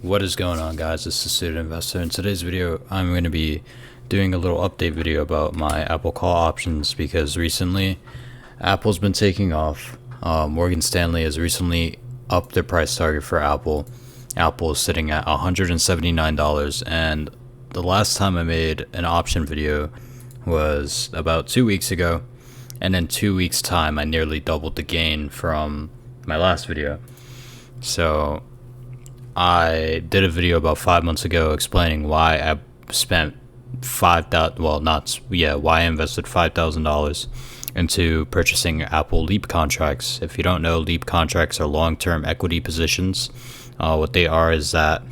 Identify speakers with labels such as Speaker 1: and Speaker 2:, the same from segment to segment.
Speaker 1: What is going on, guys? This is Student Investor. In today's video, I'm going to be doing a little update video about my Apple call options because recently Apple's been taking off. Morgan Stanley has recently upped their price target for Apple. Apple is sitting at $179, and the last time I made an option video was about 2 weeks ago, and in 2 weeks time I nearly doubled the gain from my last video. So I did a video about 5 months ago explaining why I spent why I invested $5,000 into purchasing Apple L.E.A.P contracts. If you don't know, L.E.A.P contracts are long-term equity positions. What they are is that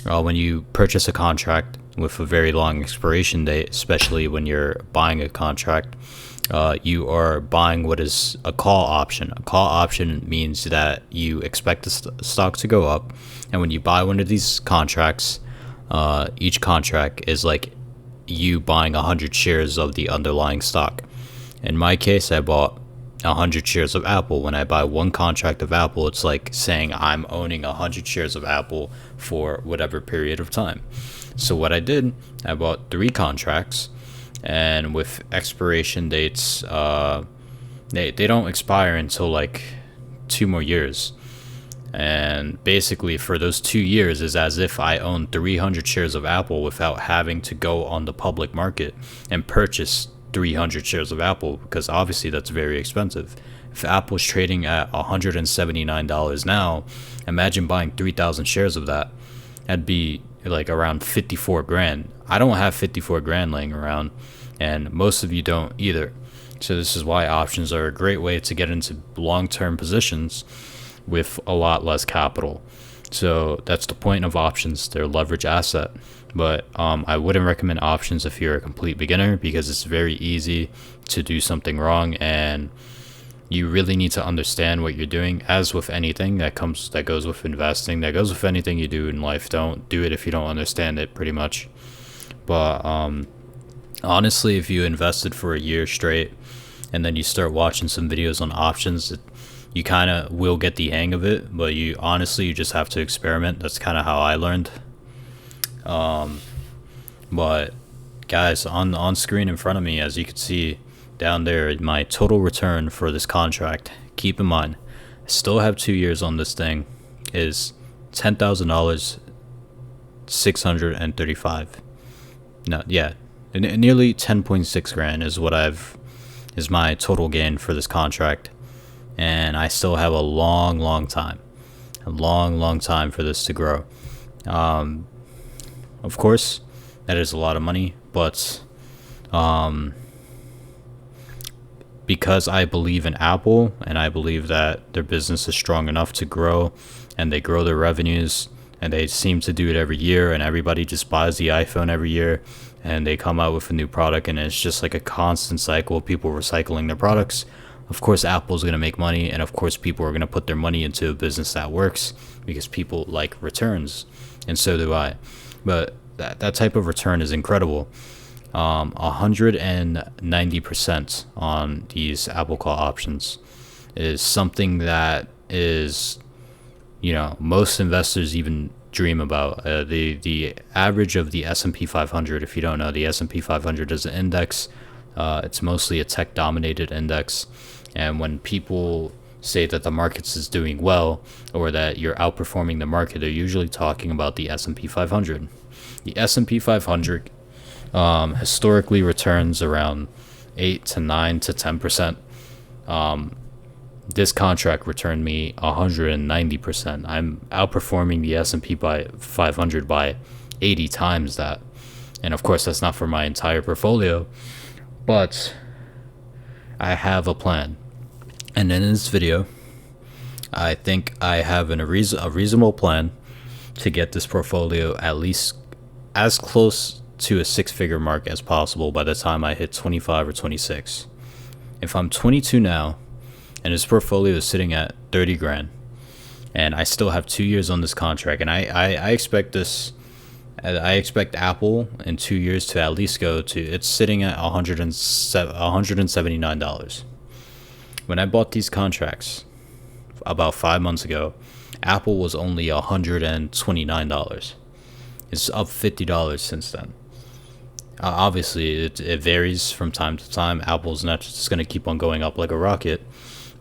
Speaker 1: when you purchase a contract with a very long expiration date, especially when you're buying a contract, you are buying what is a call option. A call option means that you expect the stock to go up, and when you buy one of these contracts, each contract is like you buying 100 shares of the underlying stock. In my case, I bought 100 shares of Apple. When I buy one contract of Apple, it's like saying I'm owning 100 shares of Apple for whatever period of time. So what I did, I bought 3 contracts, and with expiration dates, they don't expire until like 2 more years. And basically for those 2 years is as if I own 300 shares of Apple without having to go on the public market and purchase 300 shares of Apple, because obviously that's very expensive. If Apple's trading at $179 now, imagine buying 3,000 shares of that. That'd be like around 54 grand. I don't have 54 grand laying around, and most of you don't either. So this is why options are a great way to get into long-term positions with a lot less capital. So that's the point of options. They're a leverage asset. But I wouldn't recommend options if you're a complete beginner, because it's very easy to do something wrong, and you really need to understand what you're doing. As with anything that goes with investing, that goes with anything you do in life. Don't do it if you don't understand it, pretty much. But honestly, if you invested for a year straight and then you start watching some videos on options, you kind of will get the hang of it. But you just have to experiment. That's kind of how I learned. But guys, on screen in front of me, as you can see down there, my total return for this contract, keep in mind I still have 2 years on this thing, is $10,000, 635. No, yeah, nearly 10.6 grand is my total gain for this contract, and I still have a long time for this to grow. Of course, that is a lot of money, but because I believe in Apple and I believe that their business is strong enough to grow, and they grow their revenues, and they seem to do it every year, and everybody just buys the iPhone every year, and they come out with a new product, and it's just like a constant cycle of people recycling their products. Of course, Apple's going to make money, and of course people are going to put their money into a business that works, because people like returns, and so do I. But that type of return is incredible. 190% on these Apple call options is something that is, most investors even dream about. The average of the S&P 500, if you don't know, the S&P 500 is an index. It's mostly a tech-dominated index, and when people say that the markets is doing well or that you're outperforming the market, they're usually talking about the S&P 500. The S&P 500 historically returns around 8 to 9 to 10%. This contract returned me 190%. I'm outperforming the S&P 500 by 80 times that. And of course, that's not for my entire portfolio, but I have a plan. And in this video, I think I have a reasonable plan to get this portfolio at least as close to a 6-figure mark as possible by the time I hit 25 or 26. If I'm 22 now and this portfolio is sitting at 30 grand and I still have 2 years on this contract, and I expect Apple in 2 years to at least go to, it's sitting at $179. When I bought these contracts about 5 months ago, Apple was only $129. It's up $50 since then. Obviously, it varies from time to time. Apple's not just going to keep on going up like a rocket,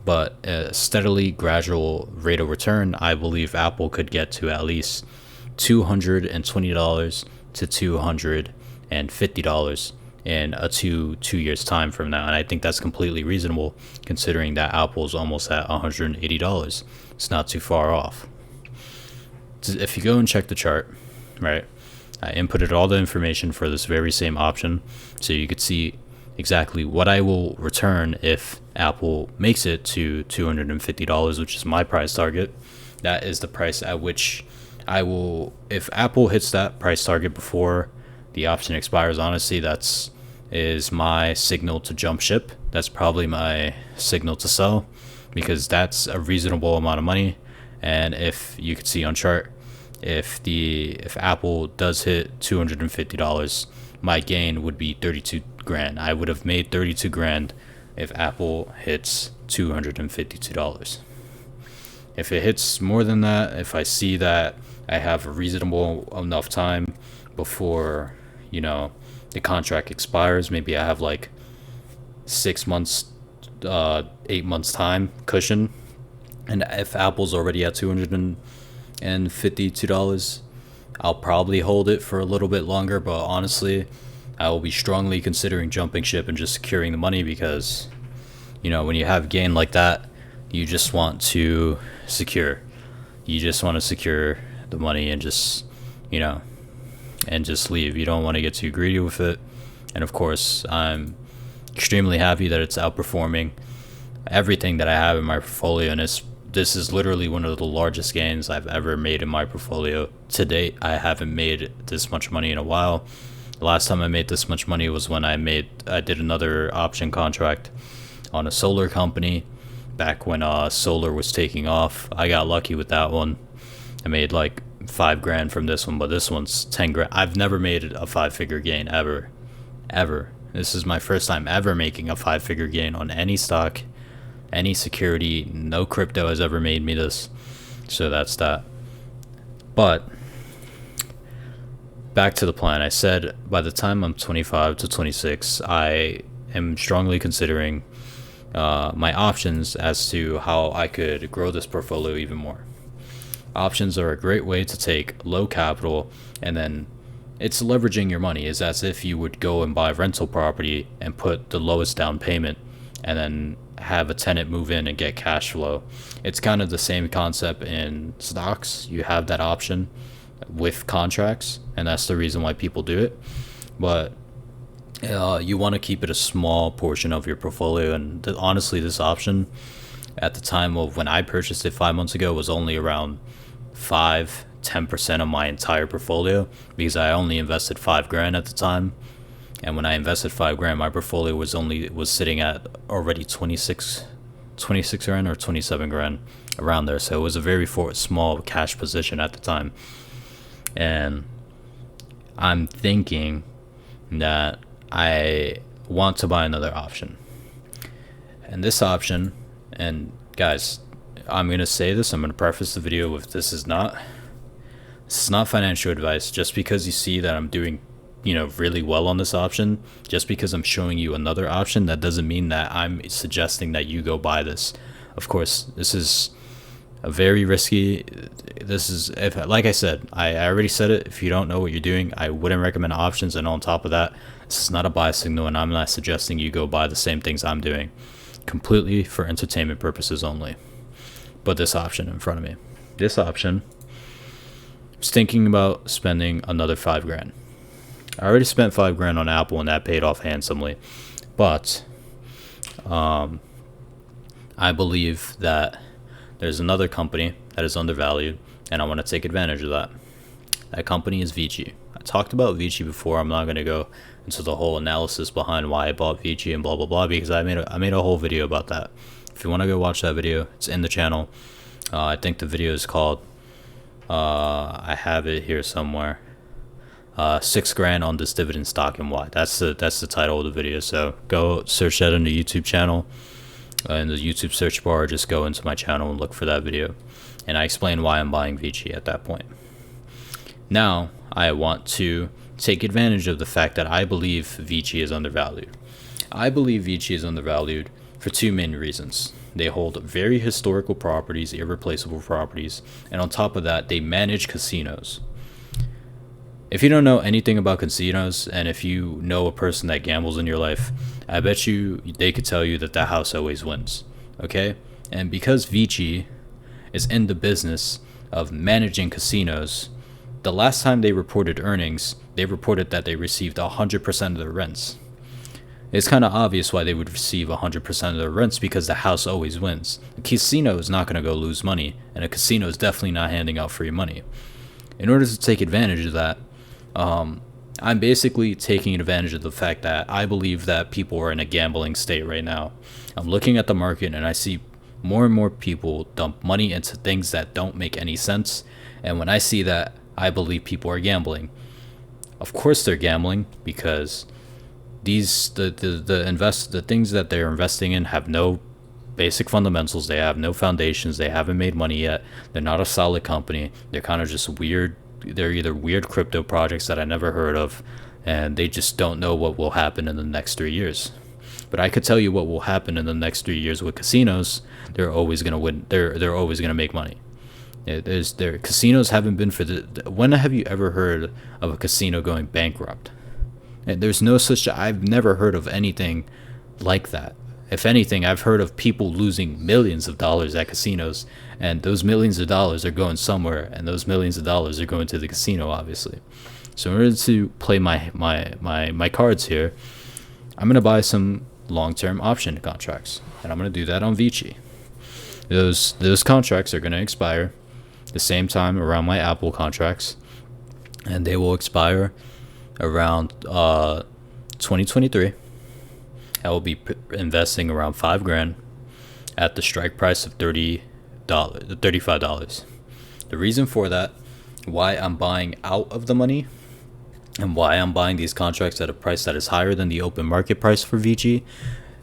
Speaker 1: but a steadily gradual rate of return, I believe Apple could get to at least $220 to $250 in a two years time from now. And I think that's completely reasonable considering that Apple's almost at $180. It's not too far off. If you go and check the chart, right, I inputted all the information for this very same option so you could see exactly what I will return if Apple makes it to $250, which is my price target. That is the price at which I will, if Apple hits that price target before the option expires, honestly, that's is my signal to jump ship. That's probably my signal to sell, because that's a reasonable amount of money. And if you could see on chart, if Apple does hit $250, my gain would be 32 grand. I would have made 32 grand if Apple hits $252. If it hits more than that, if I see that I have a reasonable enough time before, the contract expires, maybe I have like 6 months, 8 months time cushion, and if Apple's already at $252, I'll probably hold it for a little bit longer. But honestly, I will be strongly considering jumping ship and just securing the money, because when you have gain like that, you just want to secure the money and just leave. You don't want to get too greedy with it. And of course, I'm extremely happy that it's outperforming everything that I have in my portfolio, and this is literally one of the largest gains I've ever made in my portfolio to date. I haven't made this much money in a while. The last time I made this much money was when I did another option contract on a solar company back when solar was taking off. I got lucky with that one. I made like 5 grand from this one, but this one's 10 grand. I've never made a 5-figure gain ever. This is my first time ever making a 5-figure gain on any stock, any security. No crypto has ever made me this. So that's that. But back to the plan. I said by the time I'm 25 to 26, I am strongly considering my options as to how I could grow this portfolio even more. Options are a great way to take low capital, and then it's leveraging your money. It's as if you would go and buy rental property and put the lowest down payment and then have a tenant move in and get cash flow. It's kind of the same concept in stocks. You have that option with contracts, and that's the reason why people do it. But you want to keep it a small portion of your portfolio. And honestly, this option at the time of when I purchased it 5 months ago was only around 10% of my entire portfolio, because I only invested 5 grand at the time. And when I invested 5 grand, my portfolio was sitting at already 26 grand or 27 grand, around there. So it was a very small cash position at the time. And I'm thinking that I want to buy another option. And this option, and guys, I'm going to say this, I'm going to preface the video with this is not financial advice. Just because you see that I'm doing really well on this option, just because I'm showing you another option, that doesn't mean that I'm suggesting that you go buy this. Of course, this is a very risky, like I said, I already said it, if you don't know what you're doing, I wouldn't recommend options. And on top of that, this is not a buy signal, and I'm not suggesting you go buy the same things I'm doing, completely for entertainment purposes only. But this option in front of me, I was thinking about spending another 5 grand. I already spent 5 grand on Apple, and that paid off handsomely. But I believe that there's another company that is undervalued, and I want to take advantage of that. That company is VICI. I talked about VICI before. I'm not going to go into the whole analysis behind why I bought VICI and blah blah blah, because I made a whole video about that. If you want to go watch that video, it's in the channel. I think the video is called, I have it here somewhere, 6 grand on this dividend stock and why. That's the title of the video. So go search that in the YouTube channel. in the YouTube search bar, just go into my channel and look for that video. And I explain why I'm buying VICI at that point. Now, I want to take advantage of the fact that I believe VICI is undervalued. I believe VICI is undervalued for two main reasons. They hold very historical properties, irreplaceable properties, and on top of that, they manage casinos. If you don't know anything about casinos, and if you know a person that gambles in your life, I bet you they could tell you that house always wins, okay? And because VICI is in the business of managing casinos, the last time they reported earnings, they reported that they received 100% of their rents. It's kind of obvious why they would receive 100% of their rents, because the house always wins. A casino is not going to go lose money, and a casino is definitely not handing out free money. In order to take advantage of that, I'm basically taking advantage of the fact that I believe that people are in a gambling state right now. I'm looking at the market and I see more and more people dump money into things that don't make any sense. And when I see that, I believe people are gambling. Of course they're gambling, because the things that they're investing in have no basic fundamentals. They have no foundations. They haven't made money yet. They're not a solid company. They're kind of just weird. They're either weird crypto projects that I never heard of, and they just don't know what will happen in the next 3 years. But I could tell you what will happen in the next 3 years with casinos. They're always going to win. They're always going to make money. Casinos haven't been for when have you ever heard of a casino going bankrupt? And there's no such. I've never heard of anything like that. If anything, I've heard of people losing millions of dollars at casinos, and those millions of dollars are going somewhere, and those millions of dollars are going to the casino, obviously. So in order to play my cards here, I'm going to buy some long-term option contracts, and I'm going to do that on VICI. Those contracts are going to expire the same time around my Apple contracts, and they will expire around 2023. I will be investing around $5,000 at the strike price of $35. The reason for that, why I'm buying out of the money, and why I'm buying these contracts at a price that is higher than the open market price for VICI,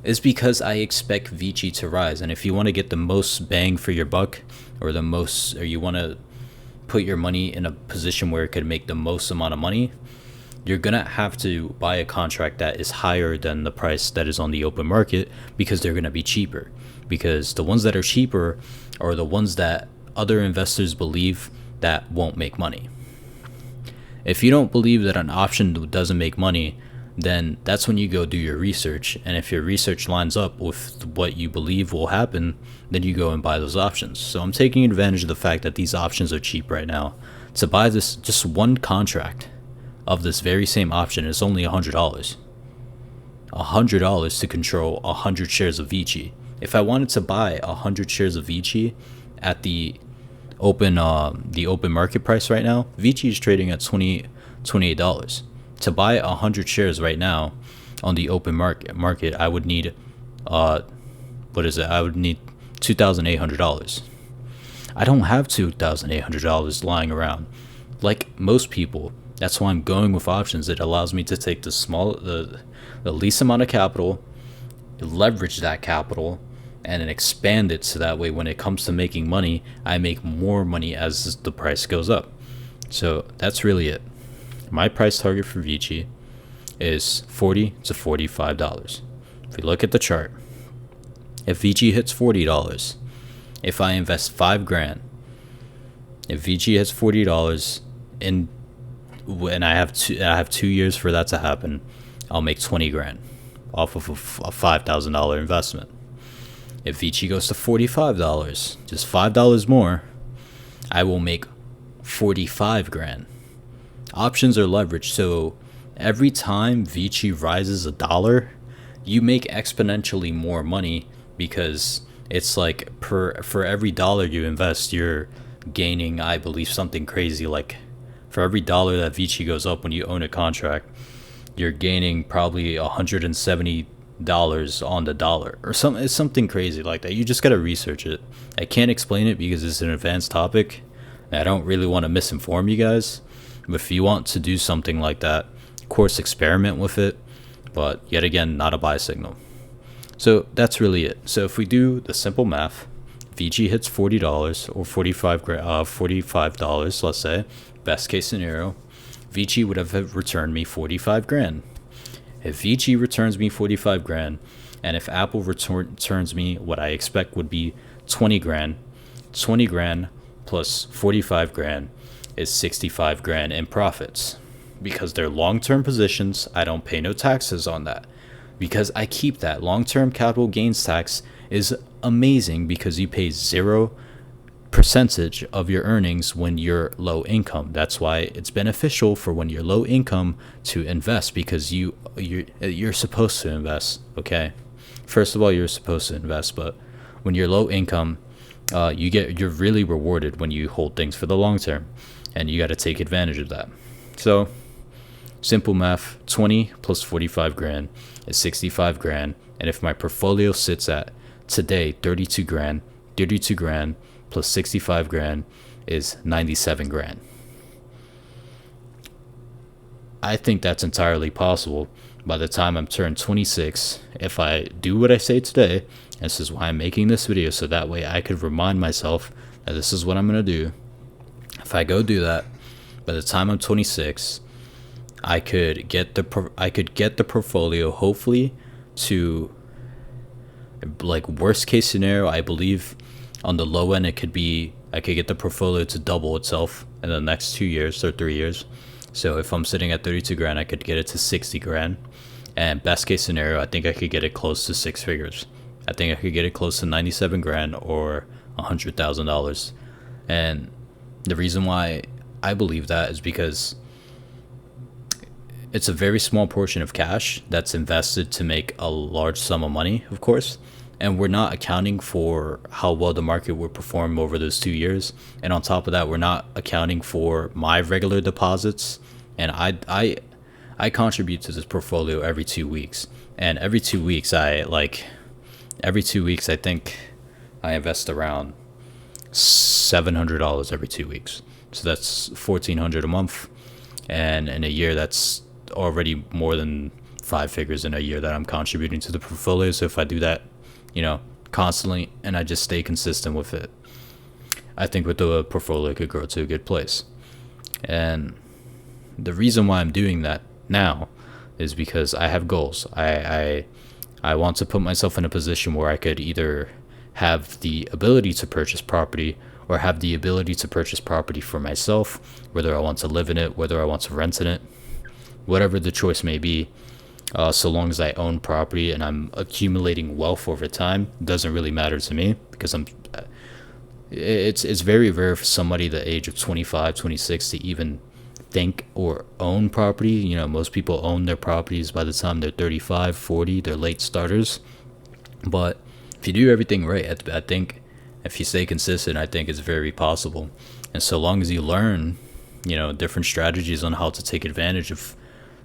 Speaker 1: is because I expect VICI to rise. And if you want to get the most bang for your buck, or you want to put your money in a position where it could make the most amount of money, you're going to have to buy a contract that is higher than the price that is on the open market, because they're going to be cheaper. Because the ones that are cheaper are the ones that other investors believe that won't make money. If you don't believe that an option doesn't make money, then that's when you go do your research. And if your research lines up with what you believe will happen, then you go and buy those options. So I'm taking advantage of the fact that these options are cheap right now. To buy this, just one contract of this very same option is only $100. $100 to control 100 shares of VICI. If I wanted to buy 100 shares of VICI at the open market price right now, VICI is trading at $28. To buy 100 shares right now on the open market, I would need I would need $2,800. I don't have $2,800 lying around like most people. That's why I'm going with options. It allows me to take the least amount of capital, leverage that capital, and then expand it, so that way when it comes to making money, I make more money as the price goes up. So that's really it. My price target for VICI is $40 to $45. If we look at the chart, if VICI hits $40, if I invest $5,000, if VICI hits $40 and I have 2 years for that to happen, I'll make $20,000 off of a $5,000 investment. If VICI goes to $45, just $5 more, I will make $45,000. Options are leveraged, so every time VICI rises $1, you make exponentially more money, because it's like for every dollar you invest, you're gaining, I believe, something crazy. Like for every dollar that VICI goes up when you own a contract, you're gaining probably $170 on the dollar, or something. It's something crazy like that. You just gotta research it. I can't explain it because it's an advanced topic. I don't really want to misinform you guys. But if you want to do something like that, of course, experiment with it. But yet again, not a buy signal. So that's really it. So if we do the simple math, VG hits $40 or $45, let's say, best case scenario, VG would have returned me 45 grand. If VG returns me 45 grand, and if Apple returns me what I expect would be 20 grand, 20 grand plus 45 grand is 65 grand in profits. Because they're long-term positions, I don't pay no taxes on that. Because I keep that. Long-term capital gains tax is amazing because you pay 0% of your earnings when you're low income. That's why it's beneficial for when you're low income to invest, because you're supposed to invest, okay? First of all, you're supposed to invest, but when you're low income, you're really rewarded when you hold things for the long term, and you got to take advantage of that. So simple math, 20 plus 45 grand is 65 grand. And if my portfolio sits at today 32 grand plus 65 grand is 97 grand. I think that's entirely possible by the time I'm turned 26. If I do what I say today, this is why I'm making this video, so that way I could remind myself that this is what I'm going to do. If I go do that, by the time I'm 26, I could get the portfolio hopefully to, like, worst case scenario, I believe on the low end I could get the portfolio to double itself in the next 2 years or 3 years. So if I'm sitting at 32 grand, I could get it to 60 grand. And best case scenario, I think I could get it close to 6 figures. I think I could get it close to 97 grand or $100,000. And the reason why I believe that is because it's a very small portion of cash that's invested to make a large sum of money, of course. And we're not accounting for how well the market will perform over those 2 years. And on top of that, we're not accounting for my regular deposits. And I contribute to this portfolio every 2 weeks. And every 2 weeks, I think I invest around $700 every 2 weeks. So that's $1,400 a month. And in a year, that's already more than 5 figures in a year that I'm contributing to the portfolio. So if I do that, constantly, and I just stay consistent with it, I think with the portfolio could grow to a good place. And the reason why I'm doing that now is because I have goals. I want to put myself in a position where I could either have the ability to purchase property or have the ability to purchase property for myself, whether I want to live in it, whether I want to rent in it, whatever the choice may be. So long as I own property and I'm accumulating wealth over time, it doesn't really matter to me, because it's very rare for somebody the age of 25, 26 to even think or own property. Most people own their properties by the time they're 35, 40, they're late starters. But if you do everything right, I think if you stay consistent, I think it's very possible. And so long as you learn, different strategies on how to take advantage of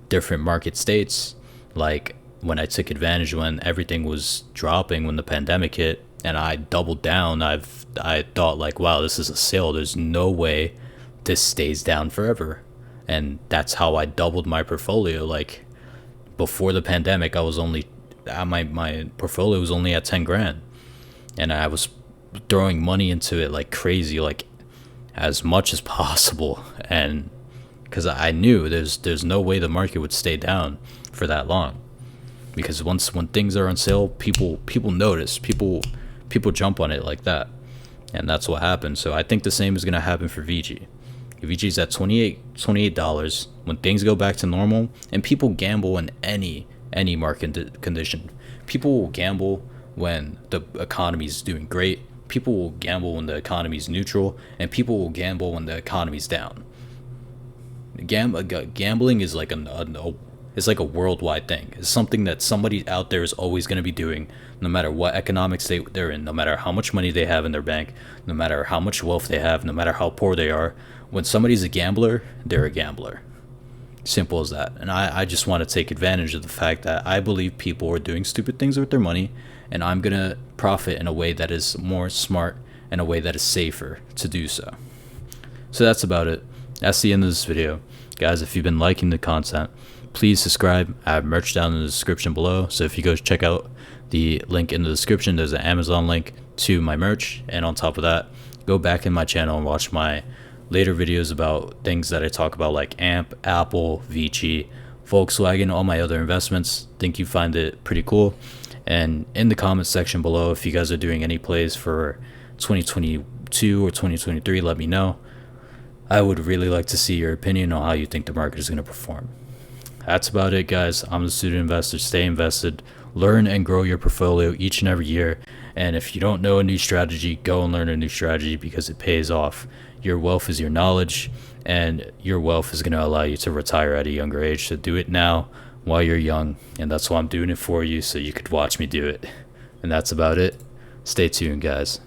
Speaker 1: different market states, like when I took advantage when everything was dropping, when the pandemic hit, and I doubled down, I thought like, wow, this is a sale. There's no way this stays down forever. And that's how I doubled my portfolio. Like before the pandemic, I was only, my portfolio was only at 10 grand. And I was throwing money into it like crazy, like as much as possible. And because I knew there's no way the market would stay down for that long, because when things are on sale, people notice, people jump on it like that, and that's what happened. So I think the same is going to happen for VG. If VG's at $28 when things go back to normal, and people gamble in any market condition. People will gamble when the economy is doing great. People will gamble when the economy is neutral, and people will gamble when the economy is down. Gambling is like it's like a worldwide thing. It's something that somebody out there is always going to be doing, no matter what economic state they're in, no matter how much money they have in their bank, no matter how much wealth they have, no matter how poor they are. When somebody's a gambler, they're a gambler. Simple as that. And I just want to take advantage of the fact that I believe people are doing stupid things with their money, and I'm going to profit in a way that is more smart and a way that is safer to do so. So that's about it. That's the end of this video. Guys, if you've been liking the content, please subscribe. I have merch down in the description below. So if you go check out the link in the description. There's an Amazon link to my merch, and on top of that, go back in my channel and watch my later videos about things that I talk about, like A.M.P, Apple, VICI, Volkswagen, all my other investments. Think you find it pretty cool. And in the comment section below, if you guys are doing any plays for 2022 or 2023, let me know. I would really like to see your opinion on how you think the market is going to perform. That's about it, guys. I'm the student investor. Stay invested. Learn and grow your portfolio each and every year. And if you don't know a new strategy, go and learn a new strategy, because it pays off. Your wealth is your knowledge, and your wealth is going to allow you to retire at a younger age. So do it now while you're young. And that's why I'm doing it for you, so you could watch me do it. And that's about it. Stay tuned, guys.